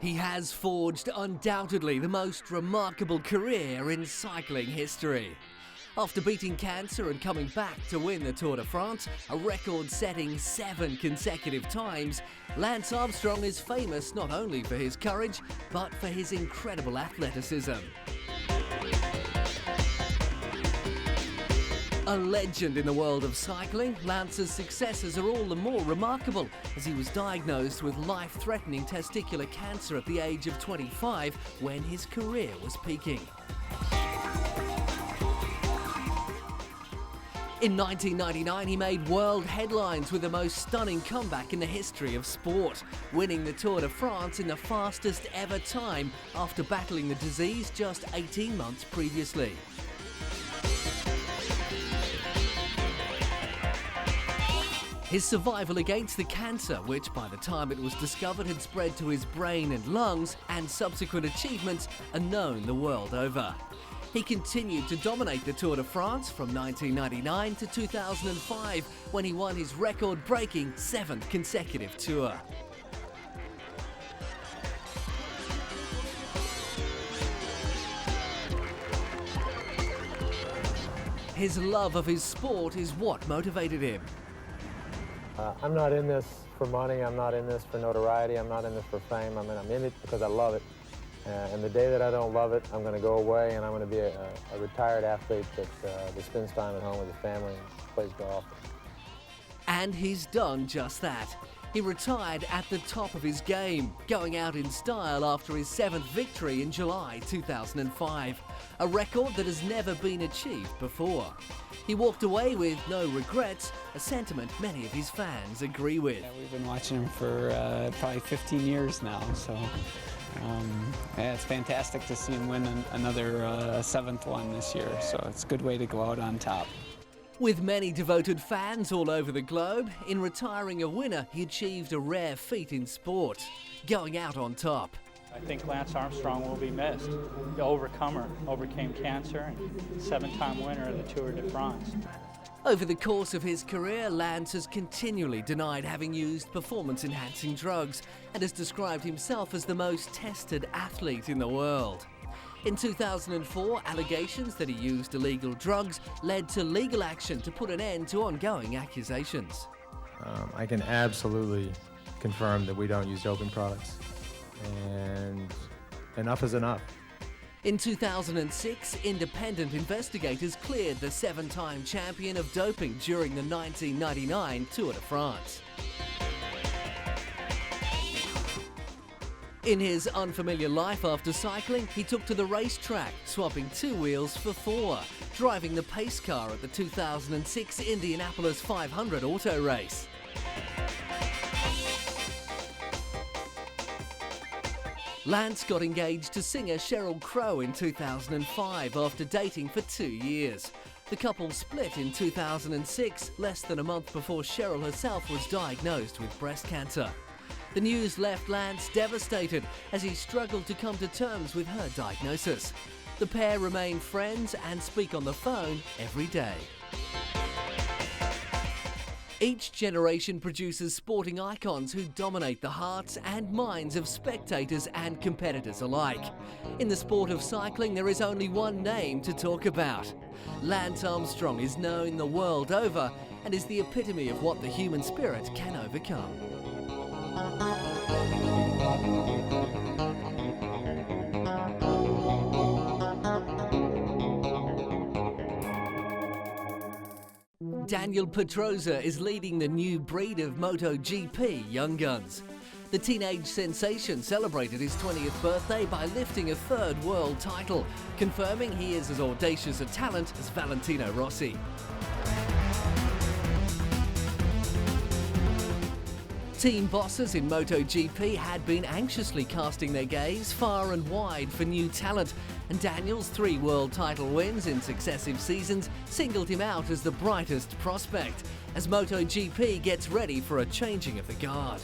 He has forged undoubtedly the most remarkable career in cycling history. After beating cancer and coming back to win the Tour de France, a record-setting 7 consecutive times, Lance Armstrong is famous not only for his courage, but for his incredible athleticism. A legend in the world of cycling, Lance's successes are all the more remarkable as he was diagnosed with life-threatening testicular cancer at the age of 25 when his career was peaking. In 1999, he made world headlines with the most stunning comeback in the history of sport, winning the Tour de France in the fastest ever time after battling the disease just 18 months previously. His survival against the cancer, which by the time it was discovered had spread to his brain and lungs, and subsequent achievements are known the world over. He continued to dominate the Tour de France from 1999 to 2005, when he won his record-breaking 7th consecutive Tour. His love of his sport is what motivated him. I'm not in this for money, I'm not in this for notoriety, I'm not in this for fame. I'm in it because I love it. And the day that I don't love it, I'm going to go away and I'm going to be a retired athlete that spends time at home with his family and plays golf. And he's done just that. He retired at the top of his game, going out in style after his 7th victory in July 2005, a record that has never been achieved before. He walked away with no regrets, a sentiment many of his fans agree with. Yeah, we've been watching him for probably 15 years now, so yeah, it's fantastic to see him win another 7th one this year, so it's a good way to go out on top. With many devoted fans all over the globe, in retiring a winner, he achieved a rare feat in sport, going out on top. I think Lance Armstrong will be missed. The overcomer, overcame cancer, and 7-time winner of the Tour de France. Over the course of his career, Lance has continually denied having used performance-enhancing drugs and has described himself as the most tested athlete in the world. In 2004, allegations that he used illegal drugs led to legal action to put an end to ongoing accusations. I can absolutely confirm that we don't use doping products, and enough is enough. In 2006, independent investigators cleared the 7-time champion of doping during the 1999 Tour de France. In his unfamiliar life after cycling, he took to the racetrack, swapping 2 wheels for 4, driving the pace car at the 2006 Indianapolis 500 auto race. Lance got engaged to singer Sheryl Crow in 2005 after dating for 2 years. The couple split in 2006, less than a month before Sheryl herself was diagnosed with breast cancer. The news left Lance devastated as he struggled to come to terms with her diagnosis. The pair remain friends and speak on the phone every day. Each generation produces sporting icons who dominate the hearts and minds of spectators and competitors alike. In the sport of cycling, there is only one name to talk about. Lance Armstrong is known the world over and is the epitome of what the human spirit can overcome. Daniel Pedrosa is leading the new breed of MotoGP young guns. The teenage sensation celebrated his 20th birthday by lifting a 3rd world title, confirming he is as audacious a talent as Valentino Rossi. Team bosses in MotoGP had been anxiously casting their gaze far and wide for new talent, and Daniel's 3 world title wins in successive seasons singled him out as the brightest prospect, as MotoGP gets ready for a changing of the guard.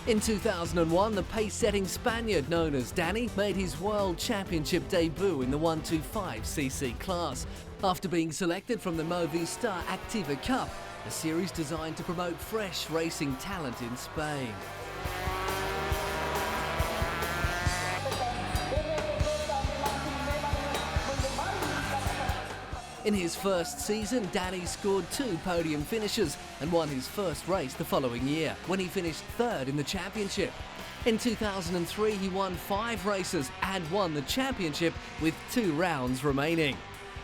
In 2001, the pace-setting Spaniard known as Danny made his World Championship debut in the 125cc class. After being selected from the Movistar Activa Cup, a series designed to promote fresh racing talent in Spain. In his first season, Danny scored 2 podium finishes and won his first race the following year, when he finished 3rd in the championship. In 2003, he won 5 races and won the championship with 2 rounds remaining.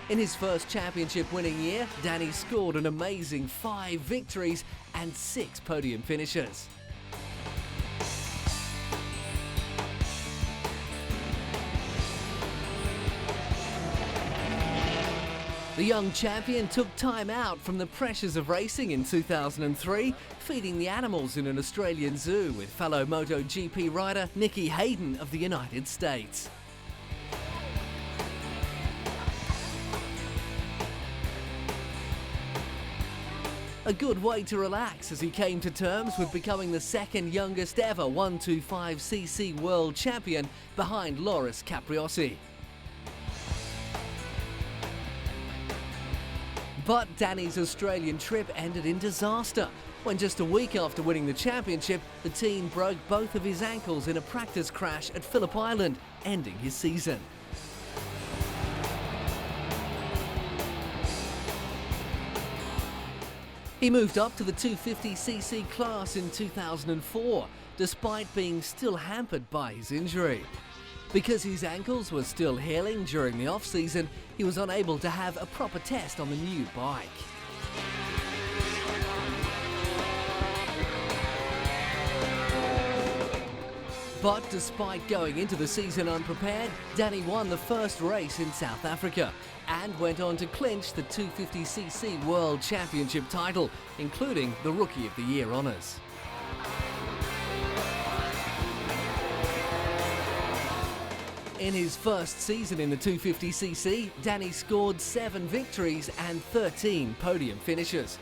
In his first championship winning year, Danny scored an amazing 5 victories and 6 podium finishes. The young champion took time out from the pressures of racing in 2003, feeding the animals in an Australian zoo with fellow MotoGP rider Nicky Hayden of the United States. A good way to relax as he came to terms with becoming the 2nd youngest ever 125cc world champion behind Loris Capirossi. But Danny's Australian trip ended in disaster when just a week after winning the championship, the teen broke both of his ankles in a practice crash at Phillip Island, ending his season. He moved up to the 250cc class in 2004, despite being still hampered by his injury. Because his ankles were still healing during the off-season, he was unable to have a proper test on the new bike. But despite going into the season unprepared, Danny won the first race in South Africa and went on to clinch the 250cc World Championship title, including the Rookie of the Year honours. In his first season in the 250cc, Danny scored 7 victories and 13 podium finishes.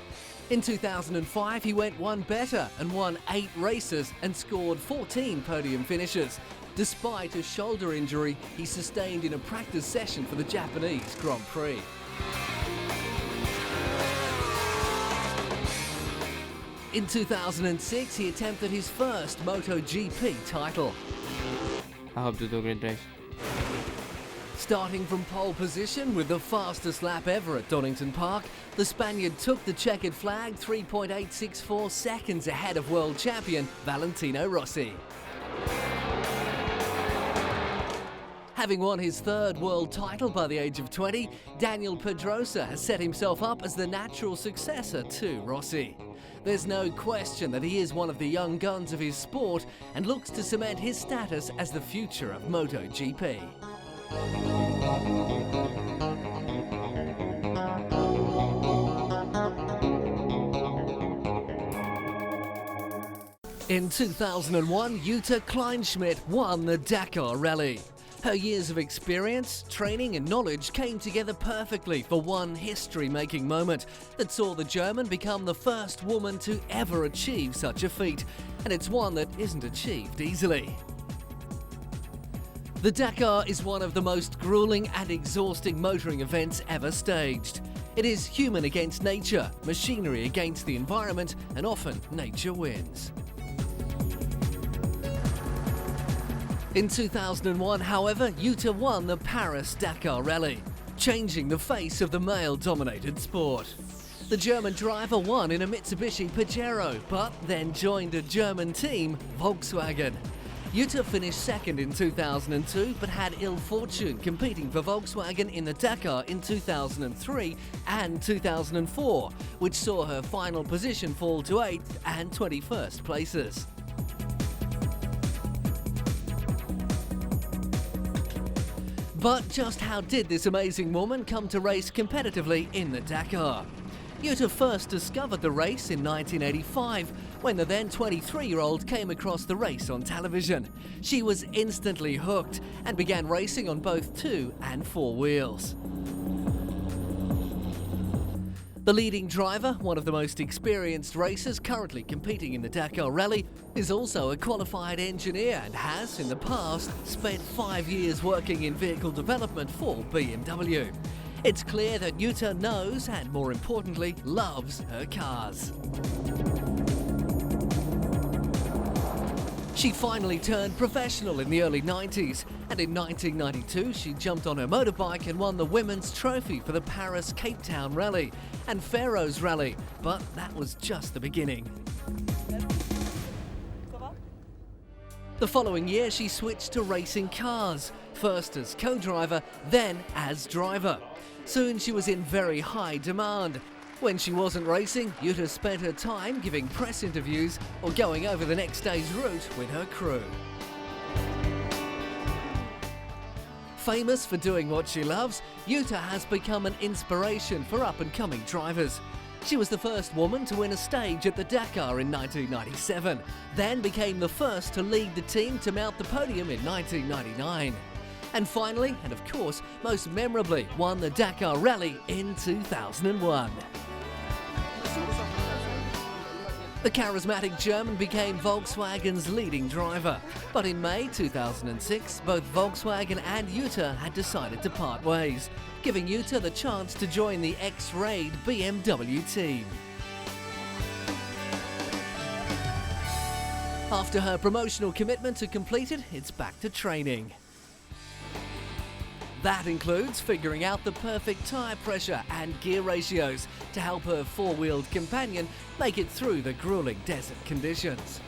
In 2005, he went one better and won 8 races and scored 14 podium finishes, despite a shoulder injury he sustained in a practice session for the Japanese Grand Prix. In 2006, he attempted his first MotoGP title. I hope to do a great race. Starting from pole position with the fastest lap ever at Donington Park, the Spaniard took the checkered flag 3.864 seconds ahead of world champion Valentino Rossi. Having won his 3rd world title by the age of 20, Daniel Pedrosa has set himself up as the natural successor to Rossi. There's no question that he is one of the young guns of his sport and looks to cement his status as the future of MotoGP. In 2001, Jutta Kleinschmidt won the Dakar Rally. Her years of experience, training and knowledge came together perfectly for one history-making moment that saw the German become the first woman to ever achieve such a feat, and it's one that isn't achieved easily. The Dakar is one of the most grueling and exhausting motoring events ever staged. It is human against nature, machinery against the environment, and often nature wins. In 2001, however, Jutta won the Paris Dakar Rally, changing the face of the male-dominated sport. The German driver won in a Mitsubishi Pajero, but then joined a German team, Volkswagen. Jutta finished 2nd in 2002, but had ill fortune competing for Volkswagen in the Dakar in 2003 and 2004, which saw her final position fall to 8th and 21st places. But just how did this amazing woman come to race competitively in the Dakar? Jutta first discovered the race in 1985 when the then 23-year-old came across the race on television. She was instantly hooked and began racing on both 2 and 4 wheels. The leading driver, one of the most experienced racers currently competing in the Dakar Rally, is also a qualified engineer and has, in the past, spent 5 years working in vehicle development for BMW. It's clear that Jutta knows and, more importantly, loves her cars. She finally turned professional in the early 90s, and in 1992 she jumped on her motorbike and won the women's trophy for the Paris Cape Town Rally and Faroes Rally, but that was just the beginning. The following year she switched to racing cars, first as co-driver, then as driver. Soon she was in very high demand. When she wasn't racing, Jutta spent her time giving press interviews or going over the next day's route with her crew. Famous for doing what she loves, Jutta has become an inspiration for up-and-coming drivers. She was the first woman to win a stage at the Dakar in 1997, then became the first to lead the team to mount the podium in 1999. And finally, and of course, most memorably, won the Dakar Rally in 2001. The charismatic German became Volkswagen's leading driver. But in May 2006, both Volkswagen and Jutta had decided to part ways, giving Jutta the chance to join the ex-Raid BMW team. After her promotional commitment are completed, it's back to training. That includes figuring out the perfect tyre pressure and gear ratios to help her four-wheeled companion make it through the grueling desert conditions.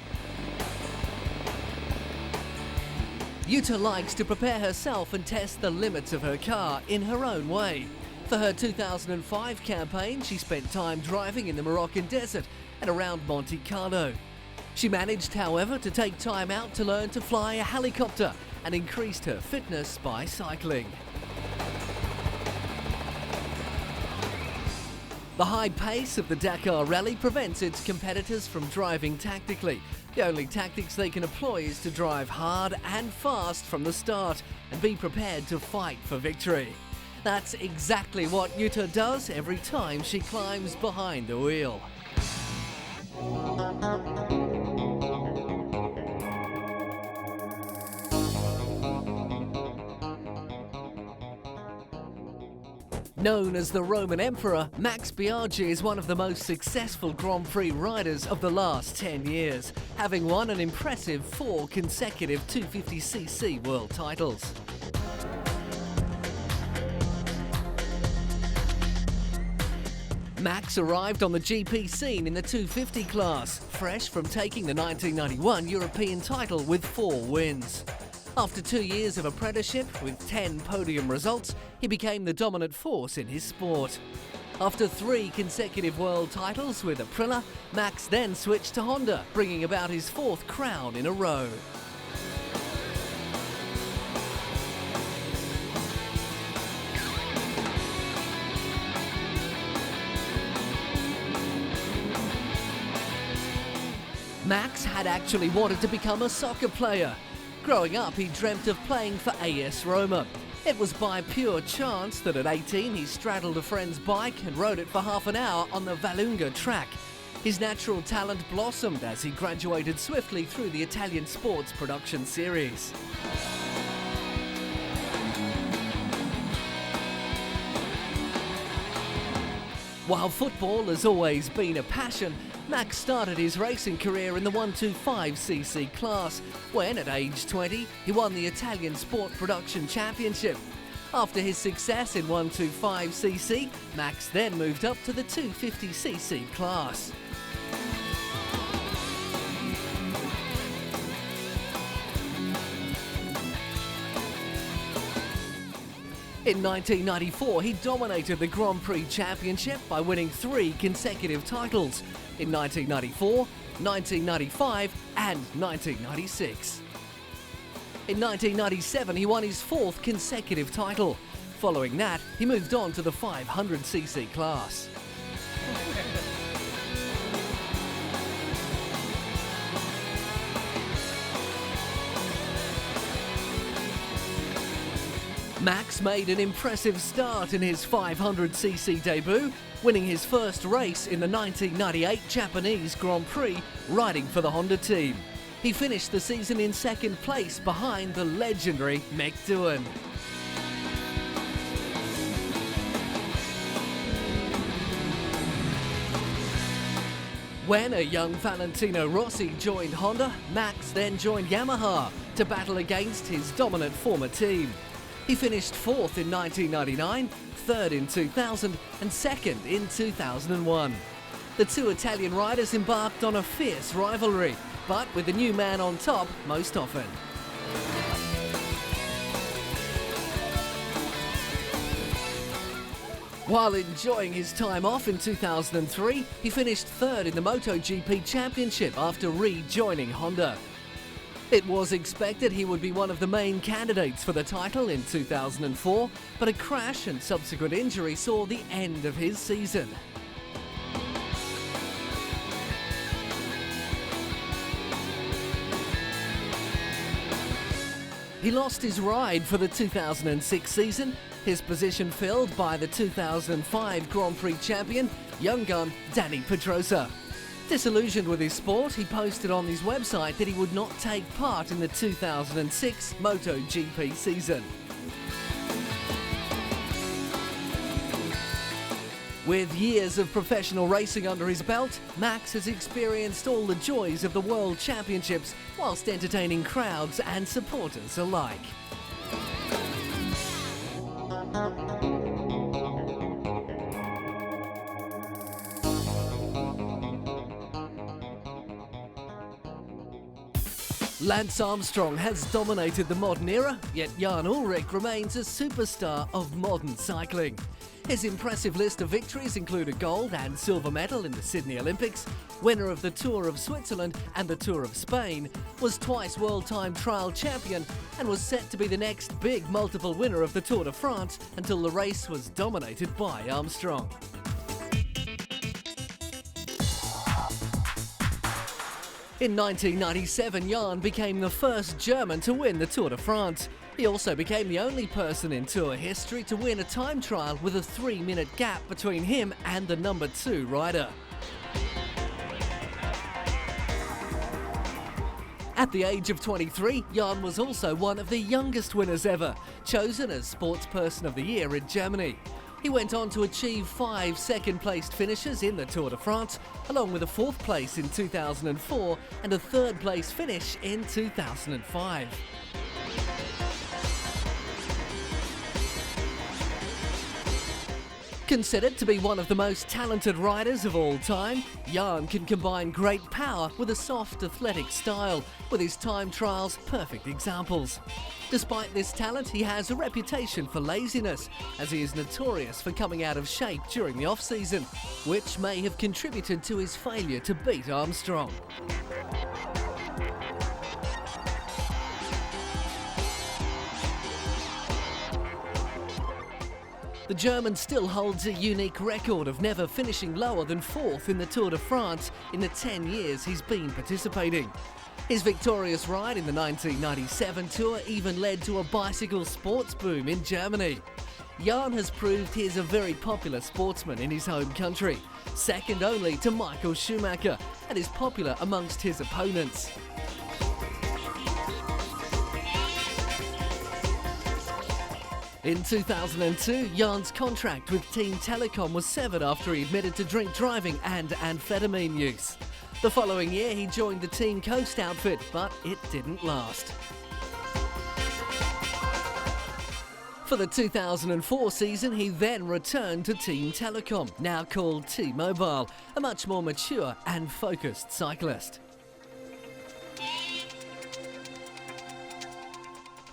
Jutta likes to prepare herself and test the limits of her car in her own way. For her 2005 campaign, she spent time driving in the Moroccan desert and around Monte Carlo. She managed, however, to take time out to learn to fly a helicopter and increased her fitness by cycling. The high pace of the Dakar Rally prevents its competitors from driving tactically. The only tactics they can employ is to drive hard and fast from the start and be prepared to fight for victory. That's exactly what Jutta does every time she climbs behind the wheel. Known as the Roman Emperor, Max Biaggi is one of the most successful Grand Prix riders of the last 10 years, having won an impressive 4 consecutive 250cc world titles. Max arrived on the GP scene in the 250 class, fresh from taking the 1991 European title with 4 wins. After 2 years of apprenticeship with 10 podium results, he became the dominant force in his sport. After 3 consecutive world titles with Aprilia, Max then switched to Honda, bringing about his 4th crown in a row. Max had actually wanted to become a soccer player. Growing up, he dreamt of playing for AS Roma. It was by pure chance that at 18 he straddled a friend's bike and rode it for half an hour on the Vallunga track. His natural talent blossomed as he graduated swiftly through the Italian sports production series. While football has always been a passion, Max started his racing career in the 125cc class, when at age 20 he won the Italian Sport Production Championship. After his success in 125cc, Max then moved up to the 250cc class. In 1994, he dominated the Grand Prix Championship by winning 3 consecutive titles in 1994, 1995 and 1996. In 1997, he won his 4th consecutive title. Following that, he moved on to the 500cc class. Max made an impressive start in his 500cc debut, winning his first race in the 1998 Japanese Grand Prix, riding for the Honda team. He finished the season in 2nd place behind the legendary Mick Doohan. When a young Valentino Rossi joined Honda, Max then joined Yamaha to battle against his dominant former team. He finished 4th in 1999, 3rd in 2000 and 2nd in 2001. The two Italian riders embarked on a fierce rivalry, but with the new man on top most often. While enjoying his time off in 2003, he finished 3rd in the MotoGP Championship after rejoining Honda. It was expected he would be one of the main candidates for the title in 2004, but a crash and subsequent injury saw the end of his season. He lost his ride for the 2006 season, his position filled by the 2005 Grand Prix champion, young gun Dani Pedrosa. Disillusioned with his sport, he posted on his website that he would not take part in the 2006 MotoGP season. With years of professional racing under his belt, Max has experienced all the joys of the World Championships whilst entertaining crowds and supporters alike. Lance Armstrong has dominated the modern era, yet Jan Ullrich remains a superstar of modern cycling. His impressive list of victories include a gold and silver medal in the Sydney Olympics, winner of the Tour of Switzerland and the Tour of Spain, was twice World Time Trial champion and was set to be the next big multiple winner of the Tour de France until the race was dominated by Armstrong. In 1997, Jan became the first German to win the Tour de France. He also became the only person in Tour history to win a time trial with a 3-minute gap between him and the number 2 rider. At the age of 23, Jan was also one of the youngest winners ever, chosen as Sportsperson of the Year in Germany. He went on to achieve 5 second-placed finishes in the Tour de France, along with a 4th place in 2004 and a 3rd-place finish in 2005. Considered to be one of the most talented riders of all time, Jan can combine great power with a soft, athletic style, with his time trials perfect examples. Despite this talent, he has a reputation for laziness, as he is notorious for coming out of shape during the off-season, which may have contributed to his failure to beat Armstrong. The German still holds a unique record of never finishing lower than 4th in the Tour de France in the 10 years he's been participating. His victorious ride in the 1997 Tour even led to a bicycle sports boom in Germany. Jan has proved he is a very popular sportsman in his home country, second only to Michael Schumacher, and is popular amongst his opponents. In 2002, Jan's contract with Team Telecom was severed after he admitted to drink driving and amphetamine use. The following year, he joined the Team Coast outfit, but it didn't last. For the 2004 season, he then returned to Team Telecom, now called T-Mobile, a much more mature and focused cyclist.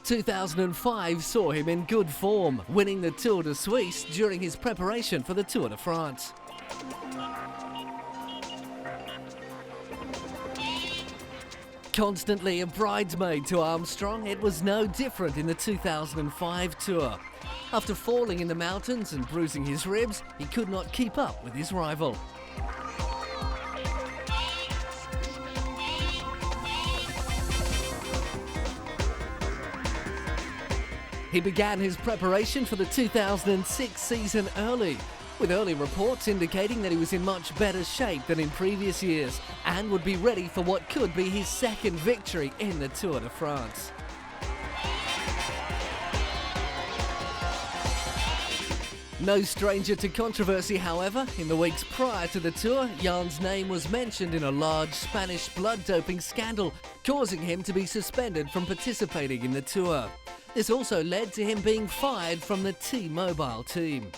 2005 saw him in good form, winning the Tour de Suisse during his preparation for the Tour de France. Constantly a bridesmaid to Armstrong, it was no different in the 2005 Tour. After falling in the mountains and bruising his ribs, he could not keep up with his rival. He began his preparation for the 2006 season early, with early reports indicating that he was in much better shape than in previous years and would be ready for what could be his second victory in the Tour de France. No stranger to controversy, however. In the weeks prior to the tour, Jan's name was mentioned in a large Spanish blood doping scandal, causing him to be suspended from participating in the tour. This also led to him being fired from the T-Mobile team.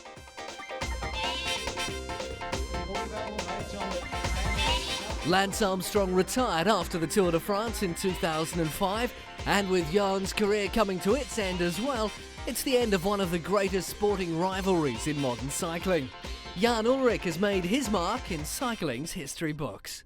Lance Armstrong retired after the Tour de France in 2005, and with Jan's career coming to its end as well, it's the end of one of the greatest sporting rivalries in modern cycling. Jan Ullrich has made his mark in cycling's history books.